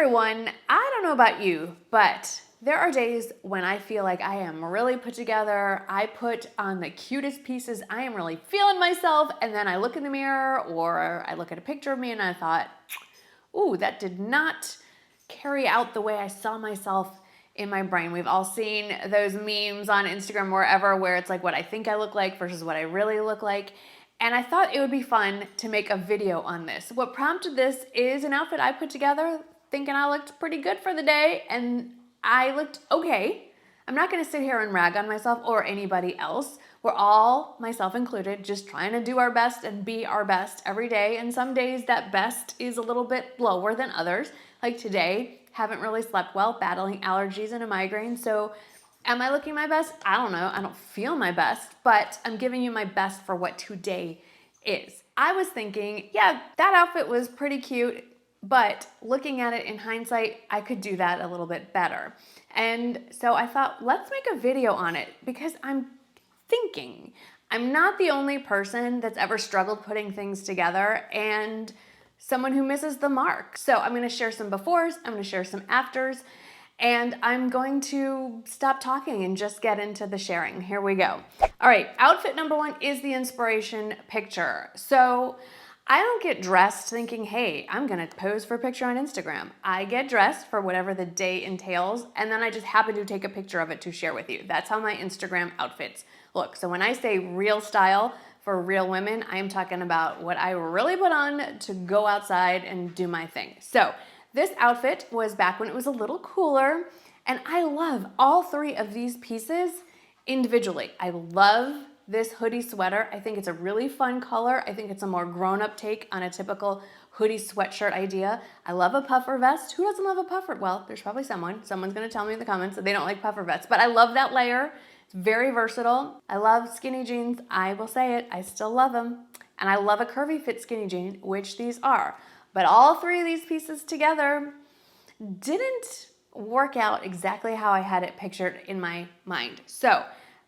everyone, I don't know about you, but there are days when I feel like I am really put together. I put on the cutest pieces. I am really feeling myself. And then I look in the mirror or I look at a picture of me and I thought, ooh, that did not carry out the way I saw myself in my brain. We've all seen those memes on Instagram, wherever, where it's like what I think I look like versus what I really look like. And I thought it would be fun to make a video on this. What prompted this is an outfit I put together thinking I looked pretty good for the day, and I looked okay. I'm not gonna sit here and rag on myself or anybody else. We're all, myself included, just trying to do our best and be our best every day. And some days that best is a little bit lower than others. Like today, haven't really slept well, battling allergies and a migraine. So am I looking my best? I don't know. I don't feel my best, but I'm giving you my best for what today is. I was thinking, yeah, that outfit was pretty cute, but looking at it in hindsight, I could do that a little bit better. And so I thought, let's make a video on it because I'm thinking I'm not the only person that's ever struggled putting things together and someone who misses the mark. So I'm gonna share some befores, I'm gonna share some afters, and I'm going to stop talking and just get into the sharing. Here we go. All right, outfit number one is the inspiration picture. So I don't get dressed thinking, hey, I'm gonna pose for a picture on Instagram. I get dressed for whatever the day entails, and then I just happen to take a picture of it to share with you. That's how my Instagram outfits look. So when I say real style for real women, I am talking about what I really put on to go outside and do my thing. So this outfit was back when it was a little cooler, and I love all three of these pieces individually. I love this hoodie sweater. I think it's a really fun color. I think it's a more grown-up take on a typical hoodie sweatshirt idea. I love a puffer vest. Who doesn't love a puffer? Well, there's probably someone. Someone's gonna tell me in the comments that they don't like puffer vests, but I love that layer. It's very versatile. I love skinny jeans. I will say it, I still love them. And I love a curvy fit skinny jean, which these are. But all three of these pieces together didn't work out exactly how I had it pictured in my mind. So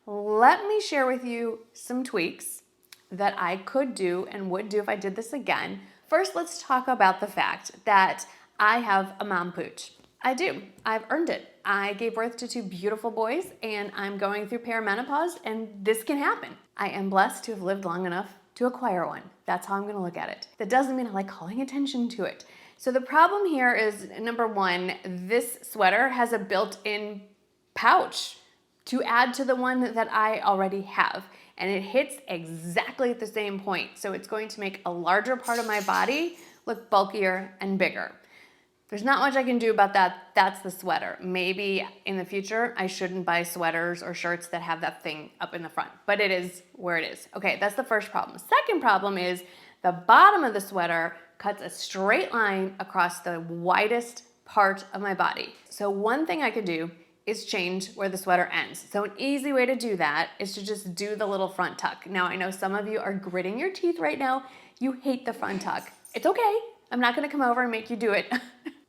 let me share with you some tweaks that I could do and would do if I did this again. First, let's talk about the fact that I have a mom pooch. I do. I've earned it. I gave birth to two beautiful boys and I'm going through perimenopause and this can happen. I am blessed to have lived long enough to acquire one. That's how I'm gonna look at it. That doesn't mean I like calling attention to it. So the problem here is, number one, this sweater has a built-in pouch to add to the one that I already have. And it hits exactly at the same point. So it's going to make a larger part of my body look bulkier and bigger. There's not much I can do about that. That's the sweater. Maybe in the future, I shouldn't buy sweaters or shirts that have that thing up in the front, but it is where it is. Okay, that's the first problem. Second problem is the bottom of the sweater cuts a straight line across the widest part of my body. So one thing I could do is change where the sweater ends. So an easy way to do that is to just do the little front tuck. Now I know some of you are gritting your teeth right now. You hate the front tuck. It's okay. I'm not gonna come over and make you do it.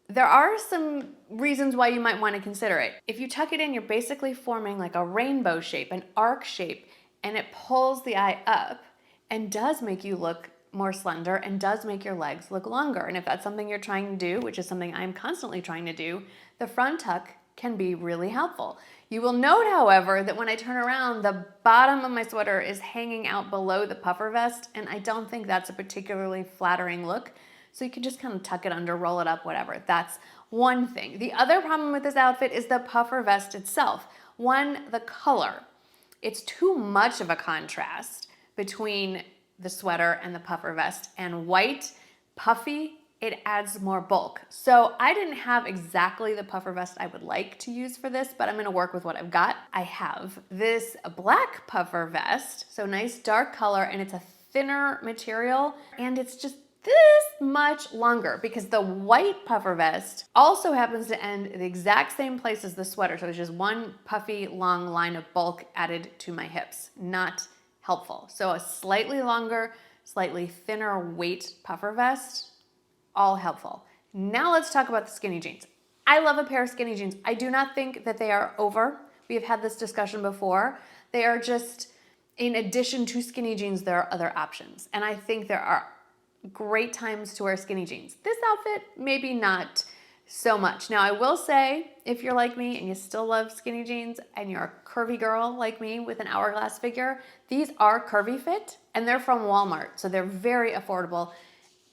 There are some reasons why you might want to consider it. If you tuck it in, you're basically forming like a rainbow shape, an arc shape, and it pulls the eye up and does make you look more slender and does make your legs look longer. And if that's something you're trying to do, which is something I'm constantly trying to do, the front tuck can be really helpful. You will note, however, that when I turn around, the bottom of my sweater is hanging out below the puffer vest, and I don't think that's a particularly flattering look. So you can just kind of tuck it under, roll it up, whatever. That's one thing. The other problem with this outfit is the puffer vest itself. One, the color. It's too much of a contrast between the sweater and the puffer vest, and white, puffy, it adds more bulk. So I didn't have exactly the puffer vest I would like to use for this, but I'm gonna work with what I've got. I have this black puffer vest, so nice dark color, and it's a thinner material, and it's just this much longer because the white puffer vest also happens to end the exact same place as the sweater. So there's just one puffy long line of bulk added to my hips. Not helpful. So a slightly longer, slightly thinner weight puffer vest, all helpful. Now let's talk about the skinny jeans. I love a pair of skinny jeans. I do not think that they are over. We have had this discussion before. They are just, in addition to skinny jeans, there are other options. And I think there are great times to wear skinny jeans. This outfit, maybe not so much. Now, I will say, if you're like me and you still love skinny jeans and you're a curvy girl like me with an hourglass figure, these are curvy fit and they're from Walmart. So they're very affordable.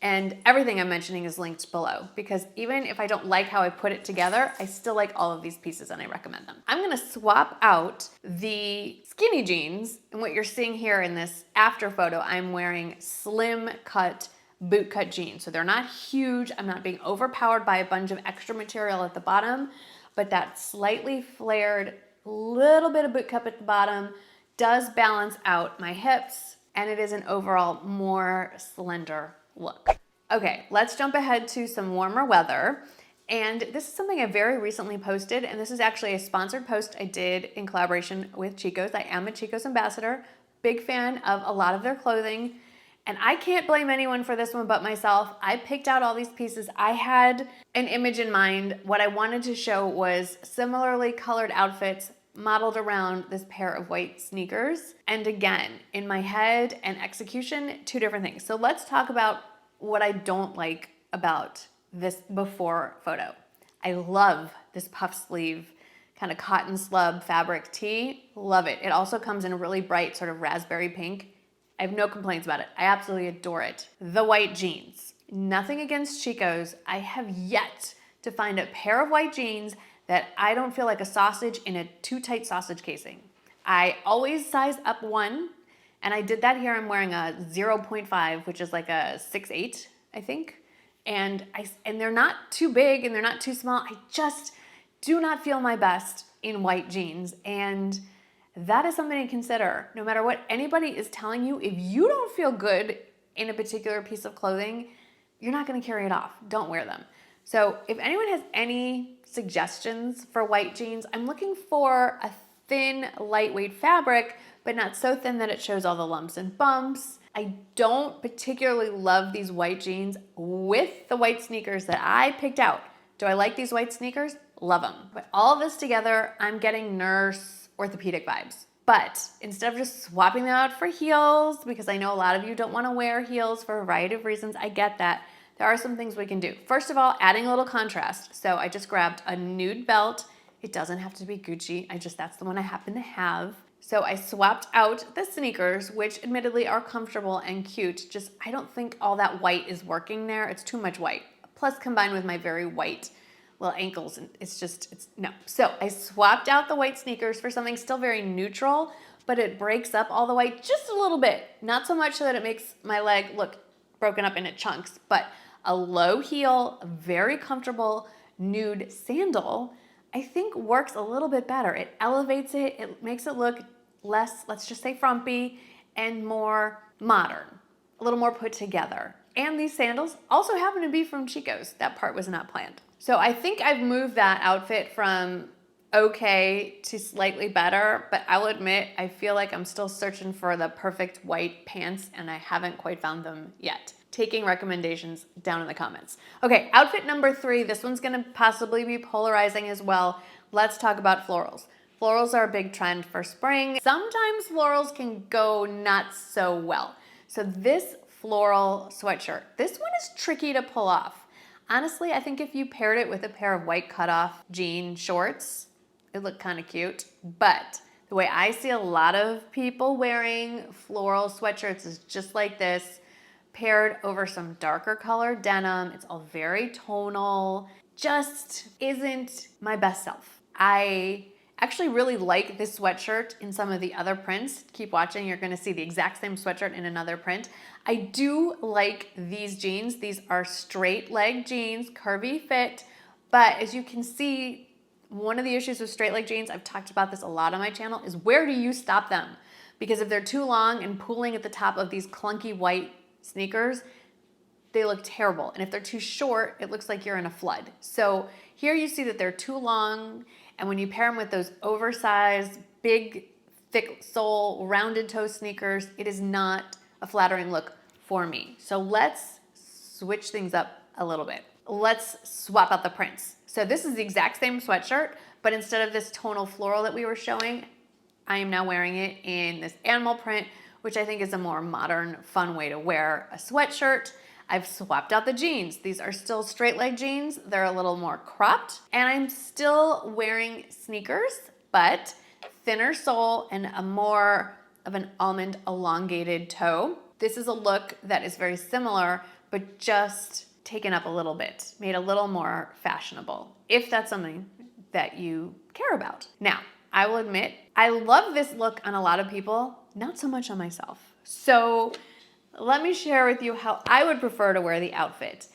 And everything I'm mentioning is linked below because even if I don't like how I put it together, I still like all of these pieces and I recommend them. I'm gonna swap out the skinny jeans, and what you're seeing here in this after photo, I'm wearing slim cut boot cut jeans. So they're not huge. I'm not being overpowered by a bunch of extra material at the bottom, but that slightly flared little bit of boot cut at the bottom does balance out my hips, and it is an overall more slender look. Okay, let's jump ahead to some warmer weather. And this is something I very recently posted, and this is actually a sponsored post I did in collaboration with Chico's. I am a Chico's ambassador, big fan of a lot of their clothing, and I can't blame anyone for this one but myself. I picked out all these pieces. I had an image in mind. What I wanted to show was similarly colored outfits modeled around this pair of white sneakers. And again, in my head and execution, two different things. So let's talk about what I don't like about this before photo. I love this puff sleeve kind of cotton slub fabric tee. Love it. It also comes in a really bright sort of raspberry pink. I have no complaints about it. I absolutely adore it. The white jeans. Nothing against Chico's. I have yet to find a pair of white jeans that I don't feel like a sausage in a too tight sausage casing. I always size up one, and I did that here. I'm wearing a 0.5, which is like a 6'8", I think. And they're not too big and they're not too small. I just do not feel my best in white jeans. And that is something to consider. No matter what anybody is telling you, if you don't feel good in a particular piece of clothing, you're not gonna carry it off. Don't wear them. So if anyone has any suggestions for white jeans, I'm looking for a thin, lightweight fabric, but not so thin that it shows all the lumps and bumps. I don't particularly love these white jeans with the white sneakers that I picked out. Do I like these white sneakers? Love them. But all of this together, I'm getting nurse orthopedic vibes. But instead of just swapping them out for heels, because I know a lot of you don't want to wear heels for a variety of reasons, I get that. There are some things we can do. First of all, adding a little contrast. So I just grabbed a nude belt. It doesn't have to be Gucci. That's the one I happen to have. So I swapped out the sneakers, which admittedly are comfortable and cute. Just, I don't think all that white is working there. It's too much white. Plus combined with my very white little ankles, and it's no. So I swapped out the white sneakers for something still very neutral, but it breaks up all the white just a little bit. Not so much so that it makes my leg look broken up into chunks, but a low heel, very comfortable nude sandal, I think works a little bit better. It elevates it, it makes it look less, let's just say frumpy, and more modern, a little more put together. And these sandals also happen to be from Chico's. That part was not planned. So I think I've moved that outfit from okay to slightly better, but I'll admit, I feel like I'm still searching for the perfect white pants and I haven't quite found them yet. Taking recommendations down in the comments. Okay, outfit number 3. This one's gonna possibly be polarizing as well. Let's talk about florals. Florals are a big trend for spring. Sometimes florals can go not so well. So this floral sweatshirt, this one is tricky to pull off. Honestly, I think if you paired it with a pair of white cutoff jean shorts, it looked kind of cute. But the way I see a lot of people wearing floral sweatshirts is just like this, paired over some darker colored denim. It's all very tonal, just isn't my best self. I actually really like this sweatshirt in some of the other prints. Keep watching, you're gonna see the exact same sweatshirt in another print. I do like these jeans. These are straight leg jeans, curvy fit, but as you can see, one of the issues with straight leg jeans, I've talked about this a lot on my channel, is where do you stop them? Because if they're too long and pooling at the top of these clunky white sneakers, they look terrible. And if they're too short, it looks like you're in a flood. So here you see that they're too long, and when you pair them with those oversized, big, thick sole, rounded toe sneakers, it is not a flattering look for me. So let's switch things up a little bit. Let's swap out the prints. So this is the exact same sweatshirt, but instead of this tonal floral that we were showing, I am now wearing it in this animal print, which I think is a more modern, fun way to wear a sweatshirt. I've swapped out the jeans. These are still straight leg jeans. They're a little more cropped. And I'm still wearing sneakers, but thinner sole and a more of an almond elongated toe. This is a look that is very similar, but just taken up a little bit, made a little more fashionable, if that's something that you care about. Now, I will admit, I love this look on a lot of people, not so much on myself. So let me share with you how I would prefer to wear the outfit.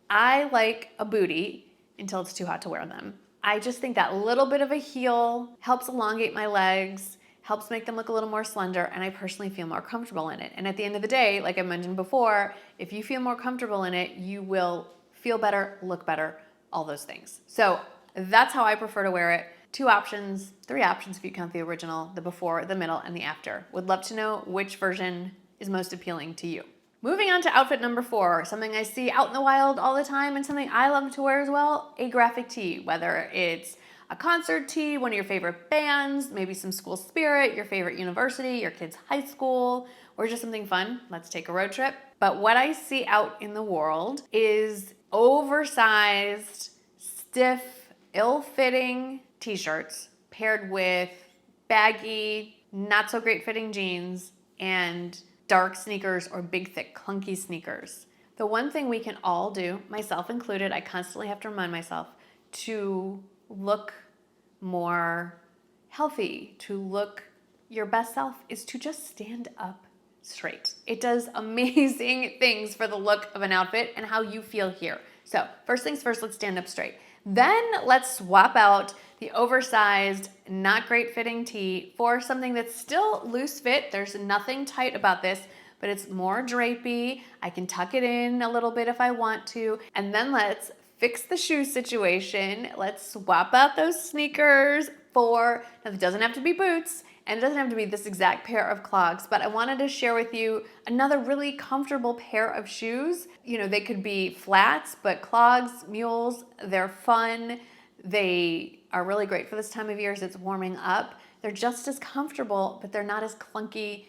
I like a bootie until it's too hot to wear them. I just think that little bit of a heel helps elongate my legs, helps make them look a little more slender, and I personally feel more comfortable in it. And at the end of the day, like I mentioned before, if you feel more comfortable in it, you will feel better, look better, all those things. So that's how I prefer to wear it. 2 options, 3 options if you count the original, the before, the middle, and the after. Would love to know which version is most appealing to you. Moving on to outfit number 4, something I see out in the wild all the time and something I love to wear as well, a graphic tee, whether it's a concert tee, one of your favorite bands, maybe some school spirit, your favorite university, your kid's high school, or just something fun. Let's take a road trip. But what I see out in the world is oversized, stiff, ill-fitting t-shirts paired with baggy, not so great fitting jeans and dark sneakers or big, thick, clunky sneakers. The one thing we can all do, myself included, I constantly have to remind myself to look more healthy, to look your best self, is to just stand up straight. It does amazing things for the look of an outfit and how you feel here. So first things first, let's stand up straight. Then let's swap out the oversized, not great fitting tee for something that's still loose fit. There's nothing tight about this, but it's more drapey. I can tuck it in a little bit if I want to. And then let's fix the shoe situation. Let's swap out those sneakers for, now it doesn't have to be boots, and it doesn't have to be this exact pair of clogs, but I wanted to share with you another really comfortable pair of shoes. You know, they could be flats, but clogs, mules, they're fun. They are really great for this time of year as it's warming up. They're just as comfortable, but they're not as clunky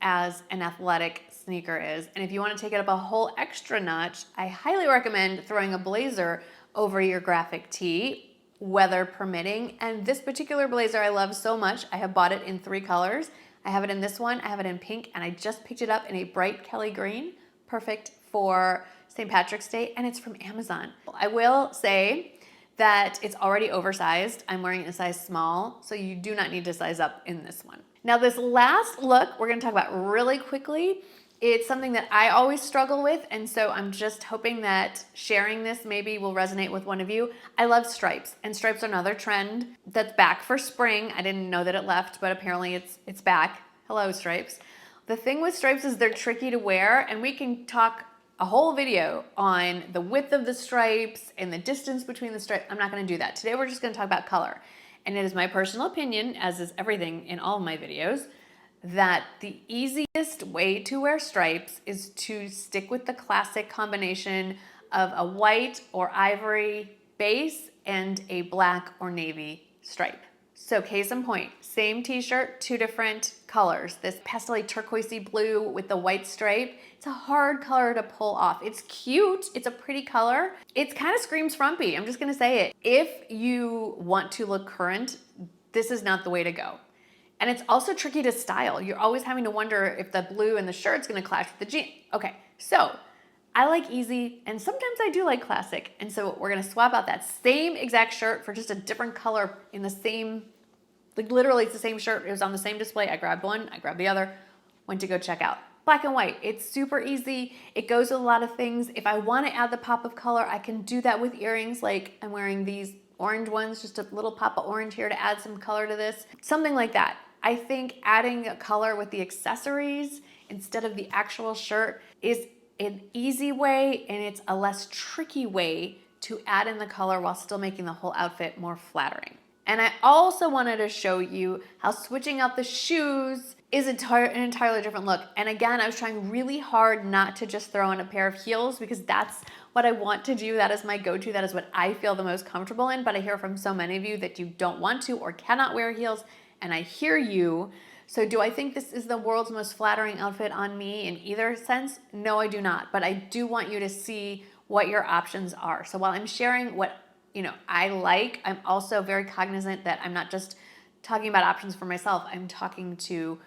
as an athletic sneaker is. And if you want to take it up a whole extra notch, I highly recommend throwing a blazer over your graphic tee, weather permitting. And this particular blazer I love so much. I have bought it in 3 colors. I have it in this one, I have it in pink, and I just picked it up in a bright Kelly green. Perfect for St. Patrick's Day, and it's from Amazon. I will say that it's already oversized. I'm wearing it in a size small, so you do not need to size up in this one. Now this last look we're gonna talk about really quickly. It's something that I always struggle with, and so I'm just hoping that sharing this maybe will resonate with one of you. I love stripes, and stripes are another trend that's back for spring. I didn't know that it left, but apparently it's back. Hello, stripes. The thing with stripes is they're tricky to wear, and we can talk a whole video on the width of the stripes and the distance between the stripes. I'm not gonna do that. Today we're just gonna talk about color. And it is my personal opinion, as is everything in all of my videos, that the easiest way to wear stripes is to stick with the classic combination of a white or ivory base and a black or navy stripe. So case in point, same t-shirt, 2 different colors. This pastel turquoisey blue with the white stripe. It's a hard color to pull off. It's cute, it's a pretty color. It kind of screams frumpy, I'm just gonna say it. If you want to look current, this is not the way to go. And it's also tricky to style. You're always having to wonder if the blue and the shirt's gonna clash with the jean. Okay, so I like easy, and sometimes I do like classic. And so we're gonna swap out that same exact shirt for just a different color in the same, like literally it's the same shirt. It was on the same display. I grabbed one, I grabbed the other, went to go check out. Black and white, it's super easy. It goes with a lot of things. If I wanna add the pop of color, I can do that with earrings. Like I'm wearing these orange ones, just a little pop of orange here to add some color to this. Something like that. I think adding a color with the accessories instead of the actual shirt is an easy way, and it's a less tricky way to add in the color while still making the whole outfit more flattering. And I also wanted to show you how switching out the shoes is an entirely different look. And again, I was trying really hard not to just throw in a pair of heels because that's what I want to do. That is my go-to. That is what I feel the most comfortable in. But I hear from so many of you that you don't want to or cannot wear heels, and I hear you. So do I think this is the world's most flattering outfit on me in either sense? No, I do not. But I do want you to see what your options are. So while I'm sharing what I like, I'm also very cognizant that I'm not just talking about options for myself. I'm talking to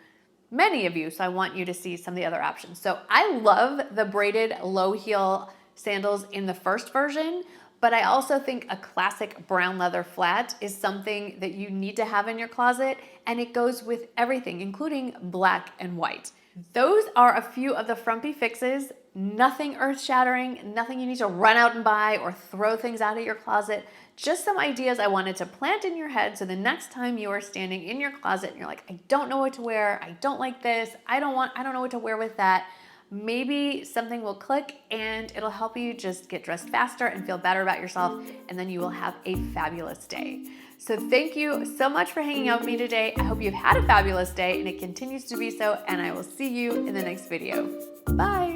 many of you, so I want you to see some of the other options. So I love the braided low heel sandals in the first version, but I also think a classic brown leather flat is something that you need to have in your closet, and it goes with everything, including black and white. Those are a few of the Frumpy fixes. Nothing earth-shattering, nothing you need to run out and buy or throw things out of your closet. Just some ideas I wanted to plant in your head so the next time you are standing in your closet and you're like, I don't know what to wear, I don't like this, I don't know what to wear with that, maybe something will click and it'll help you just get dressed faster and feel better about yourself, and then you will have a fabulous day. So thank you so much for hanging out with me today. I hope you've had a fabulous day and it continues to be so, and I will see you in the next video. Bye.